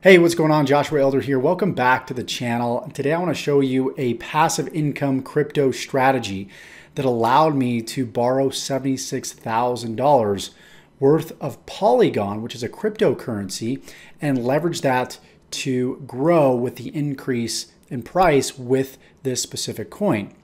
Hey, what's going on? Joshua Elder here. Welcome back to the channel. Today I want to show you a passive income crypto strategy that allowed me to borrow $76,000 worth of Polygon, which is a cryptocurrency, and leverage that to grow with the increase in price with this specific coin.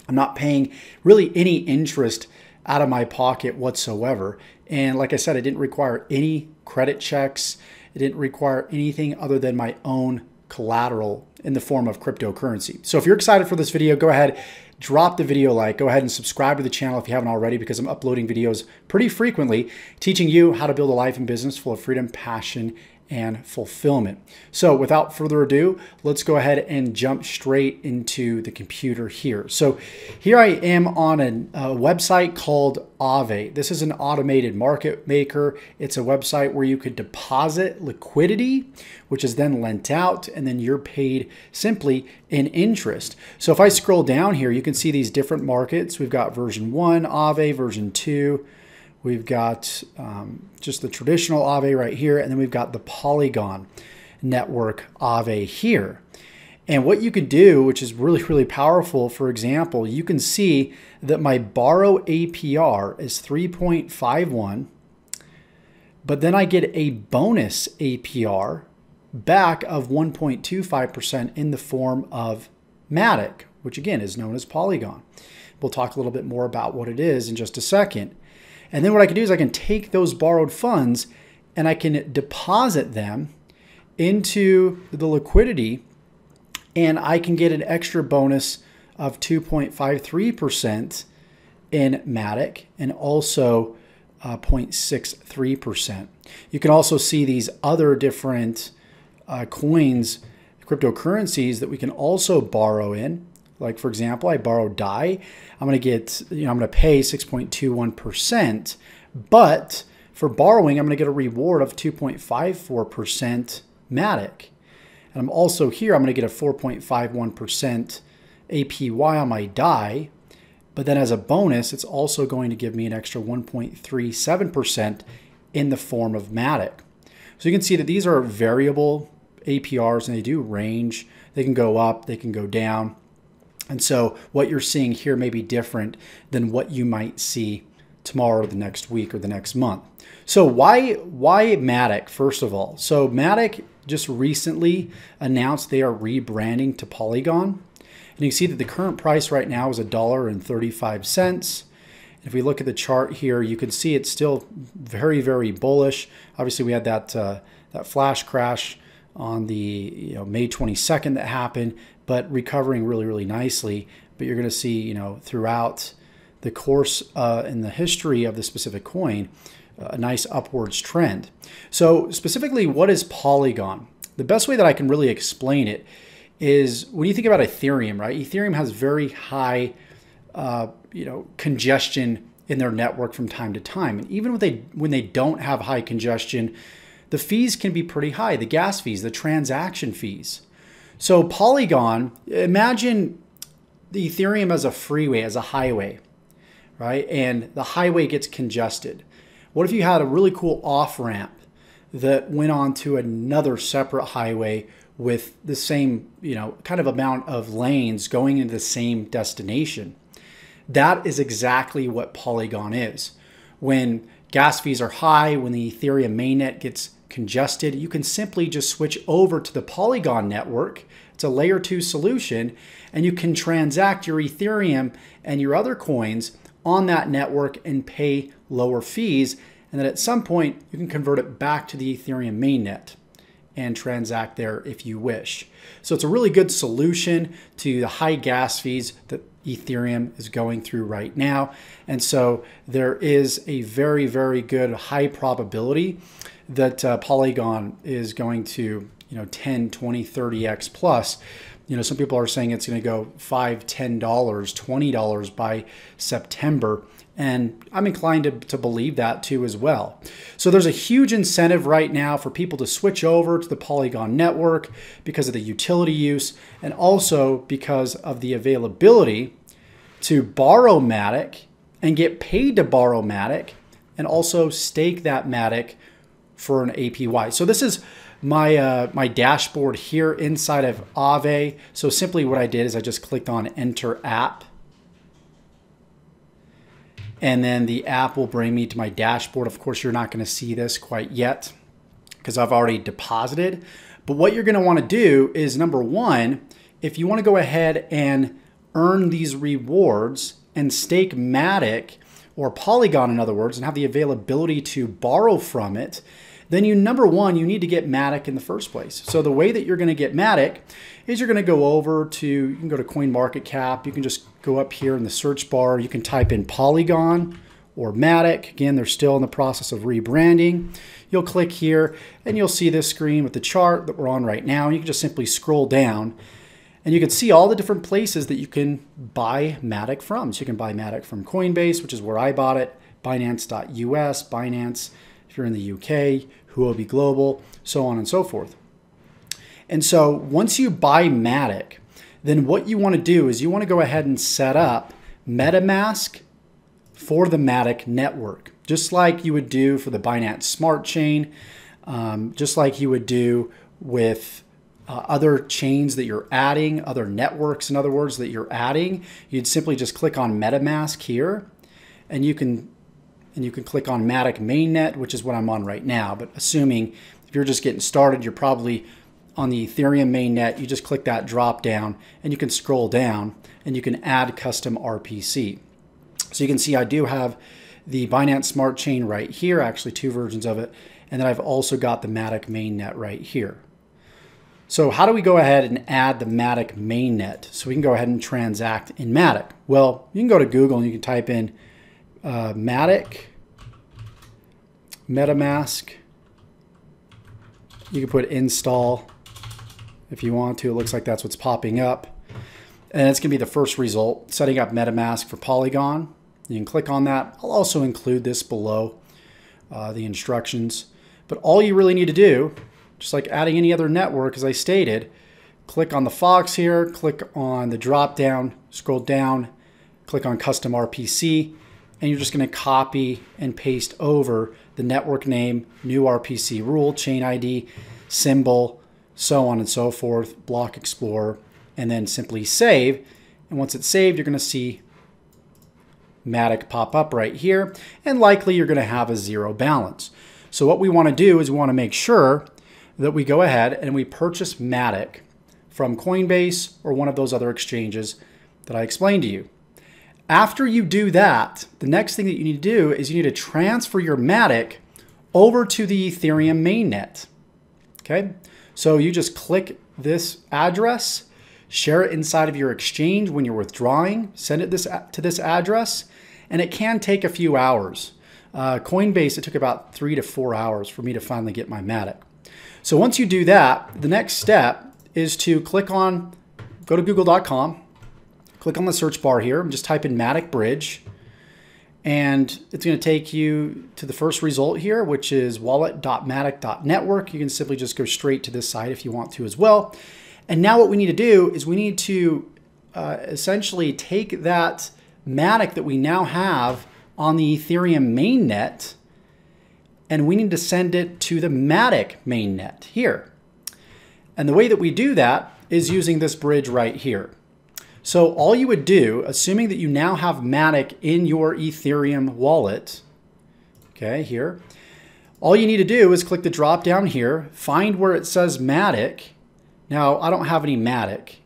I'm not paying really any interest out of my pocket whatsoever. And like I said, it didn't require any credit checks. It didn't require anything other than my own collateral in the form of cryptocurrency. So if you're excited for this video, go ahead, drop the video like, go ahead and subscribe to the channel if you haven't already, because I'm uploading videos pretty frequently teaching you how to build a life and business full of freedom, passion, and fulfillment. So without further ado, let's go ahead and jump straight into the computer here. So here I am on a website called Aave. This is an automated market maker. It's a website where you could deposit liquidity, which is then lent out, and then you're paid simply in interest. So if I scroll down here, you can see these different markets. We've got version 1 Aave, version 2. We've got just the traditional Aave right here, and then we've got the Polygon network Aave here. And what you could do, which is really, really powerful, for example, you can see that my borrow APR is 3.51, but then I get a bonus APR back of 1.25% in the form of Matic, which again is known as Polygon. We'll talk a little bit more about what it is in just a second. And then what I can do is I can take those borrowed funds and I can deposit them into the liquidity, and I can get an extra bonus of 2.53% in Matic and also 0.63%. You can also see these other different coins, cryptocurrencies that we can also borrow in. Like for example, I borrowed DAI. I'm going to get, I'm going to pay 6.21%, but for borrowing, I'm going to get a reward of 2.54% Matic. And I'm also here, I'm going to get a 4.51% APY on my DAI, but then as a bonus, it's also going to give me an extra 1.37% in the form of Matic. So you can see that these are variable APRs and they do range. They can go up, they can go down. And so what you're seeing here may be different than what you might see tomorrow or the next week or the next month. So why Matic, first of all? So Matic just recently announced they are rebranding to Polygon. And you can see that the current price right now is $1.35. If we look at the chart here, you can see it's still very, very bullish. Obviously, we had that flash crash on the May 22nd that happened, but recovering really, really nicely. But you're going to see, throughout the course in the history of the specific coin, a nice upwards trend. So specifically, what is Polygon? The best way that I can really explain it is when you think about Ethereum, right? Ethereum has very high, congestion in their network from time to time. And even when they don't have high congestion, the fees can be pretty high, the gas fees, the transaction fees. So Polygon, imagine the Ethereum as a freeway, as a highway, right? And the highway gets congested. What if you had a really cool off-ramp that went on to another separate highway with the same, kind of amount of lanes going into the same destination? That is exactly what Polygon is. When gas fees are high, when the Ethereum mainnet gets congested, you can simply just switch over to the Polygon network. It's a layer 2 solution, and you can transact your Ethereum and your other coins on that network and pay lower fees. And then at some point, you can convert it back to the Ethereum mainnet and transact there if you wish. So it's a really good solution to the high gas fees that Ethereum is going through right now. And so there is a very, very good high probability that Polygon is going to 10, 20, 30x plus. Some people are saying it's going to go $5, $10, $20 by September. And I'm inclined to believe that too as well. So there's a huge incentive right now for people to switch over to the Polygon network because of the utility use and also because of the availability to borrow Matic and get paid to borrow Matic and also stake that Matic for an APY. So this is my dashboard here inside of Aave. So simply what I did is I just clicked on Enter App. And then the app will bring me to my dashboard. Of course, you're not going to see this quite yet because I've already deposited. But what you're going to want to do is, number one, if you want to go ahead and earn these rewards and stake Matic or Polygon, in other words, and have the availability to borrow from it, then number one, you need to get Matic in the first place. So the way that you're going to get Matic is you're going to go over to, you can go to CoinMarketCap. You can just go up here in the search bar. You can type in Polygon or Matic. Again, they're still in the process of rebranding. You'll click here and you'll see this screen with the chart that we're on right now. You can just simply scroll down and you can see all the different places that you can buy Matic from. So you can buy Matic from Coinbase, which is where I bought it, Binance.us, Binance, if you're in the UK, Huobi Global, so on and so forth. And so once you buy Matic, then what you want to do is you want to go ahead and set up MetaMask for the Matic network, just like you would do for the Binance Smart Chain, just like you would do with other chains that you're adding, other networks, in other words, that you're adding. You'd simply just click on MetaMask here, and you can click on Matic Mainnet, which is what I'm on right now. But assuming if you're just getting started, you're probably on the Ethereum mainnet. You just click that drop down and you can scroll down and you can add custom RPC. So you can see I do have the Binance Smart Chain right here, actually two versions of it. And then I've also got the Matic mainnet right here. So how do we go ahead and add the Matic mainnet so we can go ahead and transact in Matic? Well, you can go to Google and you can type in Matic, MetaMask. You can put install if you want to. It looks like that's what's popping up. And it's going to be the first result, setting up MetaMask for Polygon. You can click on that. I'll also include this below the instructions. But all you really need to do, just like adding any other network, as I stated, click on the Fox here, click on the drop down, scroll down, click on custom RPC, and you're just going to copy and paste over the network name, new RPC rule, ChainID, symbol, so on and so forth, block explorer, and then simply save. And once it's saved, you're going to see Matic pop up right here, and likely you're going to have a zero balance. So what we want to do is we want to make sure that we go ahead and we purchase Matic from Coinbase or one of those other exchanges that I explained to you. After you do that, the next thing that you need to do is you need to transfer your Matic over to the Ethereum mainnet. Okay, so you just click this address, share it inside of your exchange when you're withdrawing, send it to this address, and it can take a few hours. Coinbase, it took about 3 to 4 hours for me to finally get my Matic. So once you do that, the next step is to go to google.com, click on the search bar here, and just type in Matic Bridge. And it's going to take you to the first result here, which is wallet.matic.network. You can simply just go straight to this site if you want to as well. And now what we need to do is we need to essentially take that Matic that we now have on the Ethereum mainnet, and we need to send it to the Matic mainnet here. And the way that we do that is using this bridge right here. So all you would do, assuming that you now have Matic in your Ethereum wallet, okay, here, all you need to do is click the drop down here, find where it says Matic. Now, I don't have any Matic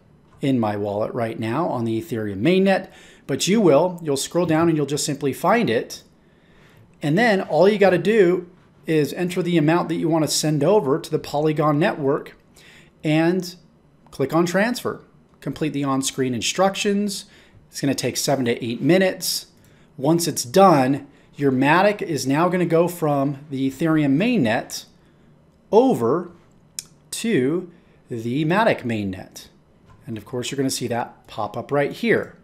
in my wallet right now on the Ethereum mainnet, but you will. You'll scroll down and you'll just simply find it. And then all you got to do is enter the amount that you want to send over to the Polygon network and click on transfer. Complete the on-screen instructions. It's going to take 7 to 8 minutes. Once it's done, your Matic is now going to go from the Ethereum mainnet over to the Matic mainnet. And of course, you're going to see that pop up right here.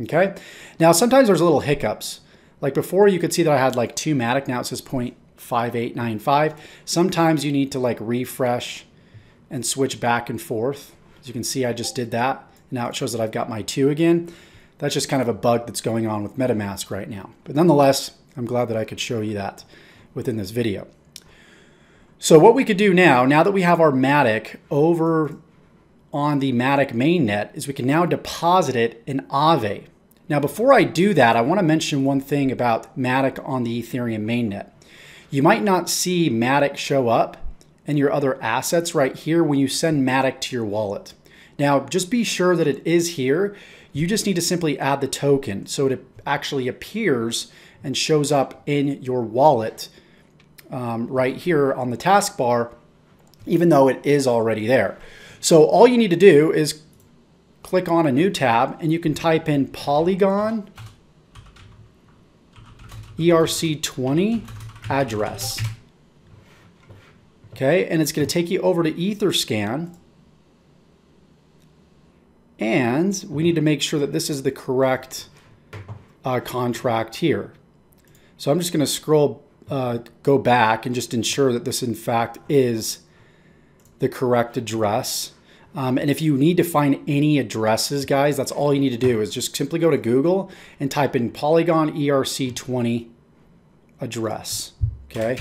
Okay. Now, sometimes there's little hiccups. Like before, you could see that I had like 2 Matic. Now it says 0.5895. Sometimes you need to like refresh and switch back and forth. As you can see, I just did that. Now it shows that I've got my 2 again. That's just kind of a bug that's going on with MetaMask right now. But nonetheless, I'm glad that I could show you that within this video. So what we could do now that we have our Matic over on the Matic mainnet, is we can now deposit it in Aave. Now, before I do that, I want to mention one thing about Matic on the Ethereum mainnet. You might not see Matic show up in your other assets right here when you send Matic to your wallet. Now, just be sure that it is here. You just need to simply add the token so it actually appears and shows up in your wallet right here on the taskbar, even though it is already there. So all you need to do is click on a new tab and you can type in Polygon ERC20 address. Okay, and it's going to take you over to Etherscan. And we need to make sure that this is the correct contract here. So I'm just going to scroll, go back and just ensure that this in fact is the correct address. And if you need to find any addresses, guys, that's all you need to do is just simply go to Google and type in Polygon ERC20 address. Okay.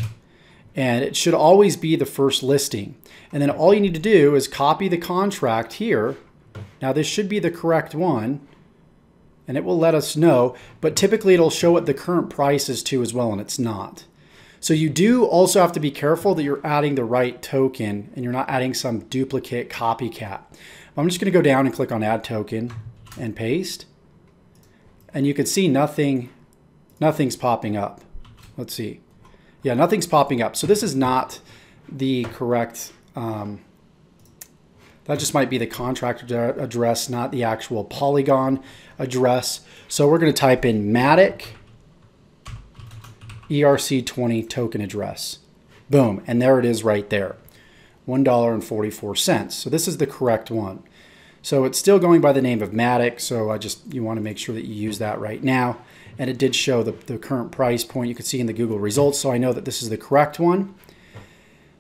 And it should always be the first listing. And then all you need to do is copy the contract here. Now this should be the correct one and it will let us know, but typically it'll show what the current price is too as well, and it's not. So you do also have to be careful that you're adding the right token and you're not adding some duplicate copycat. I'm just going to go down and click on add token and paste. And you can see nothing's popping up. Let's see. Yeah, nothing's popping up. So this is not the correct, that just might be the contract address, not the actual Polygon address. So we're going to type in Matic ERC20 token address. Boom. And there it is right there. $1.44. So this is the correct one. So it's still going by the name of Matic. So you want to make sure that you use that right now. And it did show the current price point. You can see in the Google results. So I know that this is the correct one.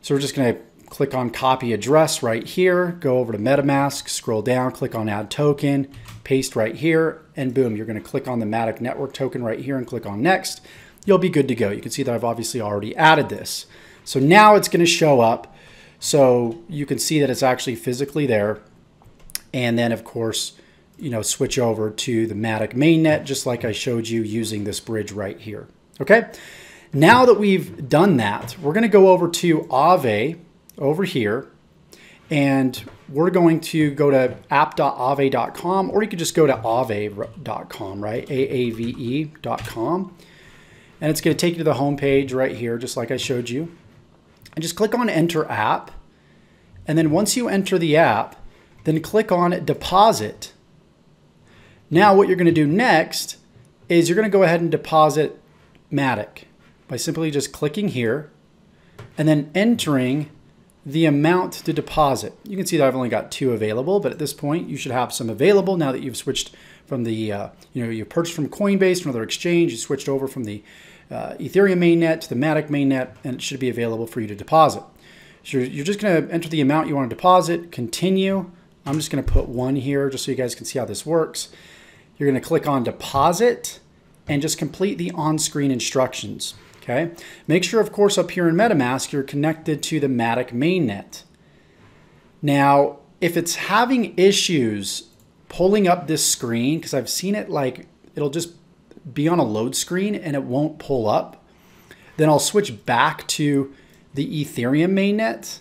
So we're just going to click on copy address right here, go over to MetaMask, scroll down, click on add token, paste right here, and boom, you're going to click on the Matic network token right here and click on next. You'll be good to go. You can see that I've obviously already added this. So now it's going to show up. So you can see that it's actually physically there. And then of course, switch over to the Matic mainnet, just like I showed you using this bridge right here. Okay. Now that we've done that, we're going to go over to Aave over here, and we're going to go to app.aave.com, or you could just go to aave.com, right? AAVE.com. And it's going to take you to the home page right here, just like I showed you. And just click on enter app. And then once you enter the app, then click on deposit. Now what you're going to do next is you're going to go ahead and deposit Matic by simply just clicking here and then entering the amount to deposit. You can see that I've only got 2 available, but at this point you should have some available now that you've switched from the, you purchased from Coinbase, from another exchange, you switched over from the Ethereum mainnet to the Matic mainnet, and it should be available for you to deposit. So you're just going to enter the amount you want to deposit, continue. I'm just going to put 1 here just so you guys can see how this works. You're going to click on deposit and just complete the on-screen instructions. Okay. Make sure, of course, up here in MetaMask, you're connected to the Matic mainnet. Now, if it's having issues pulling up this screen, because I've seen it like it'll just be on a load screen and it won't pull up, then I'll switch back to the Ethereum mainnet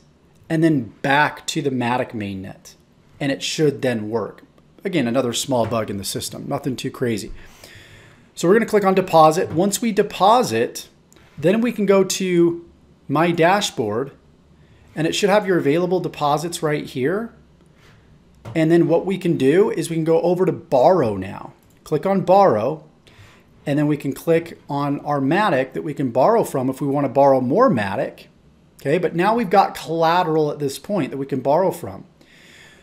and then back to the Matic mainnet, and it should then work. Again, another small bug in the system, nothing too crazy. So we're going to click on deposit. Once we deposit, then we can go to my dashboard, and it should have your available deposits right here. And then what we can do is we can go over to borrow now. Click on borrow, and then we can click on our Matic that we can borrow from if we want to borrow more Matic. Okay, but now we've got collateral at this point that we can borrow from.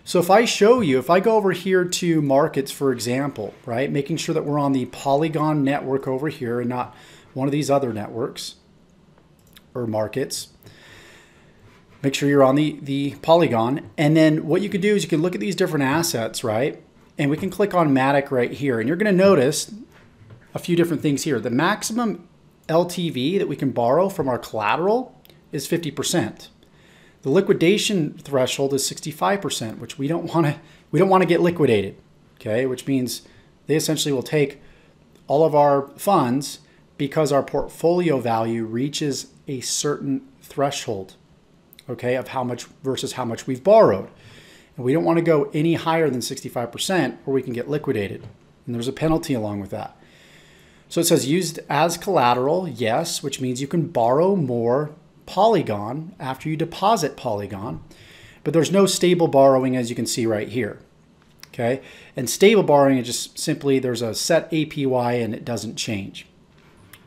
So if I show you, if I go over here to markets, for example, right, making sure that we're on the Polygon network over here and not one of these other networks or markets. Make sure you're on the Polygon. And then what you could do is you can look at these different assets, right? And we can click on Matic right here. And you're going to notice a few different things here. The maximum LTV that we can borrow from our collateral is 50%. The liquidation threshold is 65%, which we don't want to get liquidated, okay? Which means they essentially will take all of our funds because our portfolio value reaches a certain threshold, okay, of how much versus how much we've borrowed. And we don't want to go any higher than 65% or we can get liquidated. And there's a penalty along with that. So it says used as collateral, yes, which means you can borrow more Polygon after you deposit Polygon, but there's no stable borrowing as you can see right here. Okay, and stable borrowing is just simply there's a set APY and it doesn't change.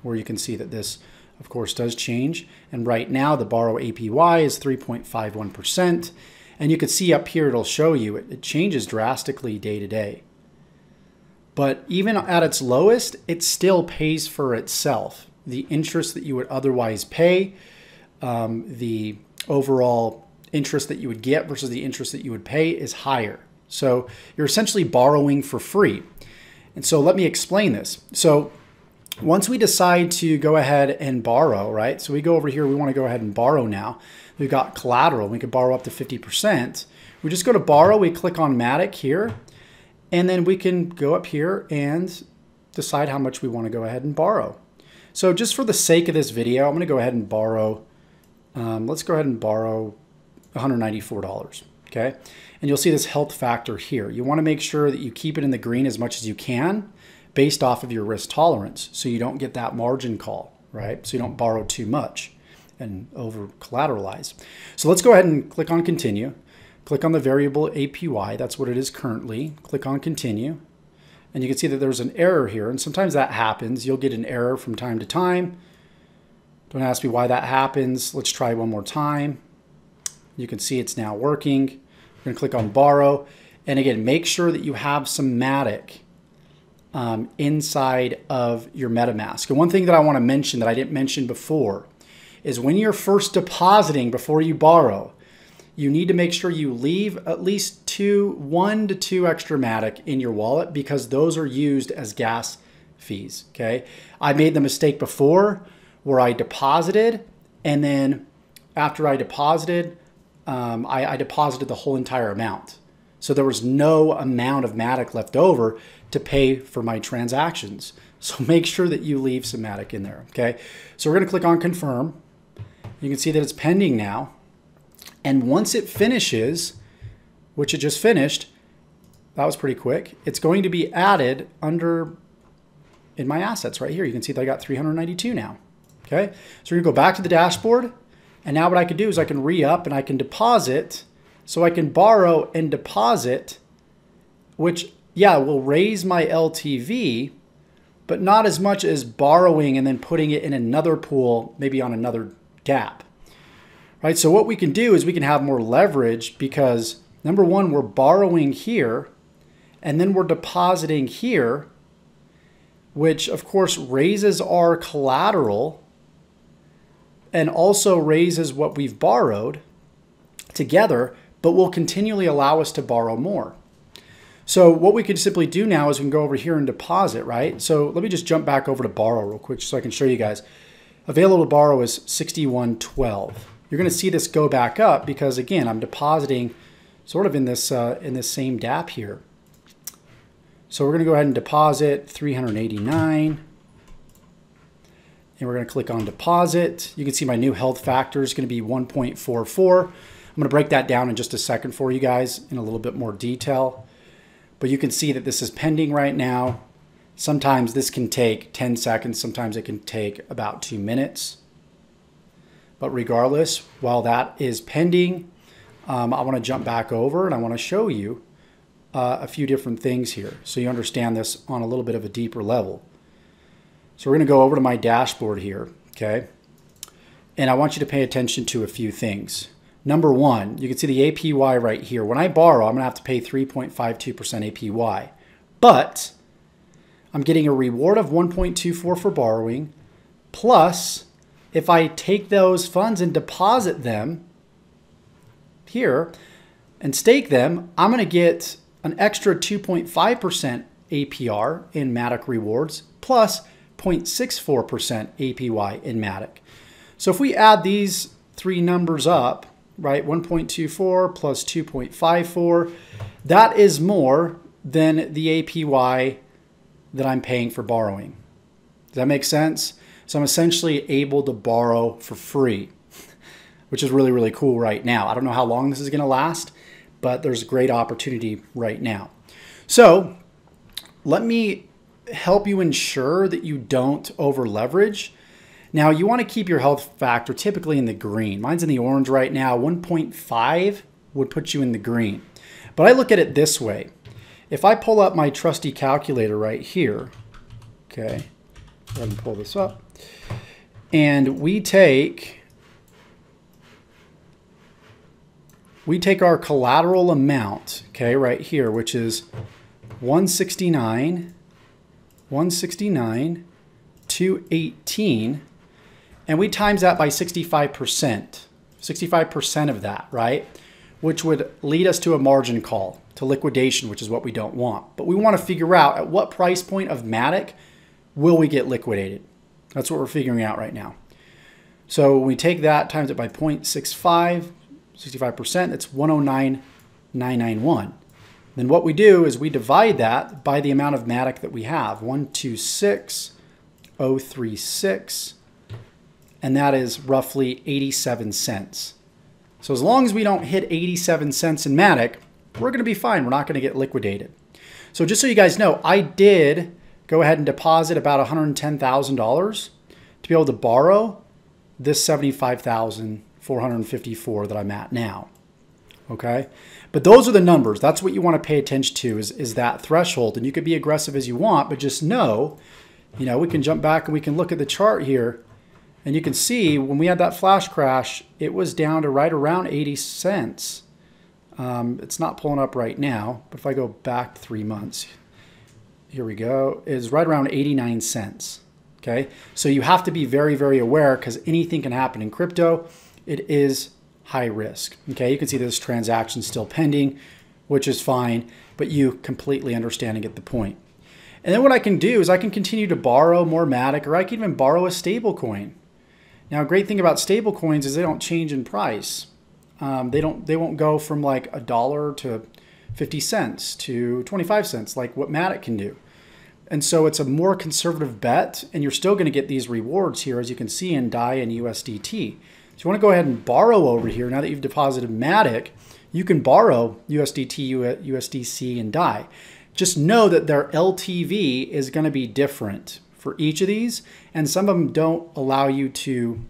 Where you can see that this, of course, does change. And right now the borrow APY is 3.51%. And you can see up here, it'll show you it changes drastically day to day. But even at its lowest, it still pays for itself. The interest that you would otherwise pay, the overall interest that you would get versus the interest that you would pay is higher. So you're essentially borrowing for free. And so let me explain this. So once we decide to go ahead and borrow, right? So we go over here, we want to go ahead and borrow now. We've got collateral, we could borrow up to 50%. We just go to borrow, we click on Matic here, and then we can go up here and decide how much we want to go ahead and borrow. So just for the sake of this video, I'm going to go ahead and borrow, let's go ahead and borrow $194, okay? And you'll see this health factor here. You want to make sure that you keep it in the green as much as you can based off of your risk tolerance so you don't get that margin call, right? So you don't borrow too much and over collateralize. So let's go ahead and click on continue. Click on the variable APY, that's what it is currently. Click on continue. And you can see that there's an error here, and sometimes that happens. You'll get an error from time to time. Don't ask me why that happens. Let's try one more time. You can see it's now working. We're going to click on borrow. And again, make sure that you have some Matic inside of your MetaMask. And one thing that I want to mention that I didn't mention before is when you're first depositing before you borrow, you need to make sure you leave at least 1 to 2 extra Matic in your wallet because those are used as gas fees, okay? I made the mistake before where I deposited, and then after I deposited, I deposited the whole entire amount. So there was no amount of Matic left over to pay for my transactions. So make sure that you leave some Matic in there, okay? So we're gonna click on confirm. You can see that it's pending now. And once it finishes, which it just finished, that was pretty quick, it's going to be added under in my assets right here. You can see that I got 392 now, okay? So we're gonna go back to the dashboard, and now what I can do is I can re-up and I can deposit, so I can borrow and deposit, which, yeah, will raise my LTV, but not as much as borrowing and then putting it in another pool, maybe on another gap. Right, so what we can do is we can have more leverage because number one, we're borrowing here and then we're depositing here, which of course raises our collateral and also raises what we've borrowed together, but will continually allow us to borrow more. So what we could simply do now is we can go over here and deposit, right? So let me just jump back over to borrow real quick so I can show you guys. Available to borrow is 6112. You're going to see this go back up because again, I'm depositing sort of in this same DApp here. So we're going to go ahead and deposit 389. And we're going to click on deposit. You can see my new health factor is going to be 1.44. I'm going to break that down in just a second for you guys in a little bit more detail. But you can see that this is pending right now. Sometimes this can take 10 seconds. Sometimes it can take about 2 minutes. But regardless, while that is pending, I want to jump back over and I want to show you a few different things here so you understand this on a little bit of a deeper level. So we're going to go over to my dashboard here, okay? And I want you to pay attention to a few things. Number one, you can see the APY right here. When I borrow, I'm going to have to pay 3.52% APY. But I'm getting a reward of 1.24 for borrowing, plus if I take those funds and deposit them here and stake them, I'm going to get an extra 2.5% APR in Matic rewards plus 0.64% APY in Matic. So if we add these three numbers up, right, 1.24 plus 2.54, that is more than the APY that I'm paying for borrowing. Does that make sense? So I'm essentially able to borrow for free, which is really, really cool right now. I don't know how long this is going to last, but there's a great opportunity right now. So let me help you ensure that you don't over leverage. Now you want to keep your health factor typically in the green. Mine's in the orange right now. 1.5 would put you in the green. But I look at it this way. If I pull up my trusty calculator right here, okay, go ahead and pull this up, and we take our collateral amount, okay, right here, which is 169, 218, and we times that by 65% of that, right? Which would lead us to a margin call, to liquidation, which is what we don't want. But we want to figure out at what price point of Matic will we get liquidated. That's what we're figuring out right now. So when we take that, times it by 0.65, 65%, that's 109,991. Then what we do is we divide that by the amount of Matic that we have, 126,036, and that is roughly 87 cents. So as long as we don't hit 87 cents in Matic, we're going to be fine. We're not going to get liquidated. So just so you guys know, I did go ahead and deposit about $110,000 to be able to borrow this $75,454 that I'm at now. Okay, but those are the numbers. That's what you want to pay attention to is that threshold. And you could be aggressive as you want, but just know, you know, we can jump back and we can look at the chart here. And you can see when we had that flash crash, it was down to right around 80 cents. It's not pulling up right now, but if I go back 3 months, here we go, is right around 89 cents. Okay, so you have to be very, very aware because anything can happen in crypto. It is high risk. Okay, you can see this transaction still pending, which is fine, but you completely understand and get the point. And then what I can do is I can continue to borrow more Matic, or I can even borrow a stable coin. Now, a great thing about stable coins is they don't change in price. They won't go from like $1 to 50 cents to 25 cents like what Matic can do. And so it's a more conservative bet, and you're still going to get these rewards here, as you can see in DAI and USDT. So you want to go ahead and borrow over here. Now that you've deposited Matic, you can borrow USDT, USDC, and DAI. Just know that their LTV is going to be different for each of these, and some of them don't allow you to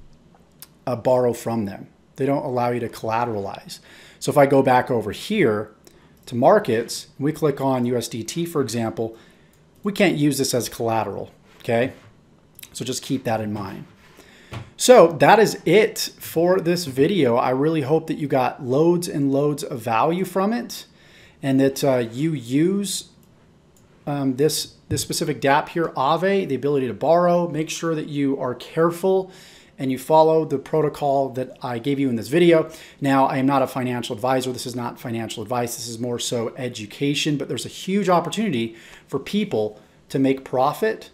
borrow from them. They don't allow you to collateralize. So if I go back over here to markets, we click on USDT, for example, we can't use this as collateral, okay? So just keep that in mind. So that is it for this video. I really hope that you got loads and loads of value from it, and that you use this specific dApp here, Aave, the ability to borrow. Make sure that you are careful and you follow the protocol that I gave you in this video. Now, I am not a financial advisor. This is not financial advice. This is more so education, but there's a huge opportunity for people to make profit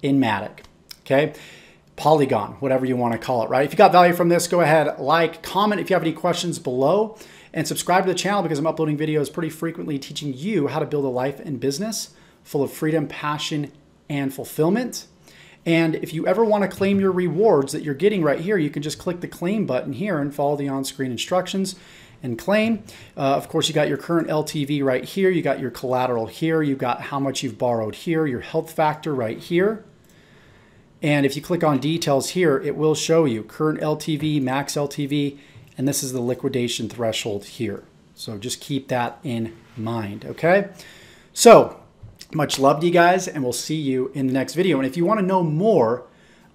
in Matic, okay? Polygon, whatever you want to call it, right? If you got value from this, go ahead, like, comment if you have any questions below, and subscribe to the channel because I'm uploading videos pretty frequently teaching you how to build a life and business full of freedom, passion, and fulfillment. And if you ever want to claim your rewards that you're getting right here, you can just click the claim button here and follow the on-screen instructions and claim. Of course, you got your current LTV right here. You got your collateral here. You got how much you've borrowed here, your health factor right here. And if you click on details here, it will show you current LTV, max LTV, and this is the liquidation threshold here. So just keep that in mind, okay? So much love to you guys, and we'll see you in the next video. And if you want to know more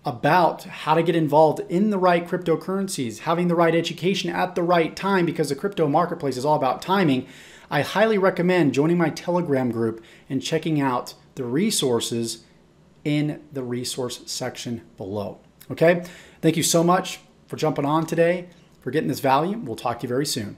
about how to get involved in the right cryptocurrencies, having the right education at the right time, because the crypto marketplace is all about timing, I highly recommend joining my Telegram group and checking out the resources in the resource section below. Okay? Thank you so much for jumping on today, for getting this value. We'll talk to you very soon.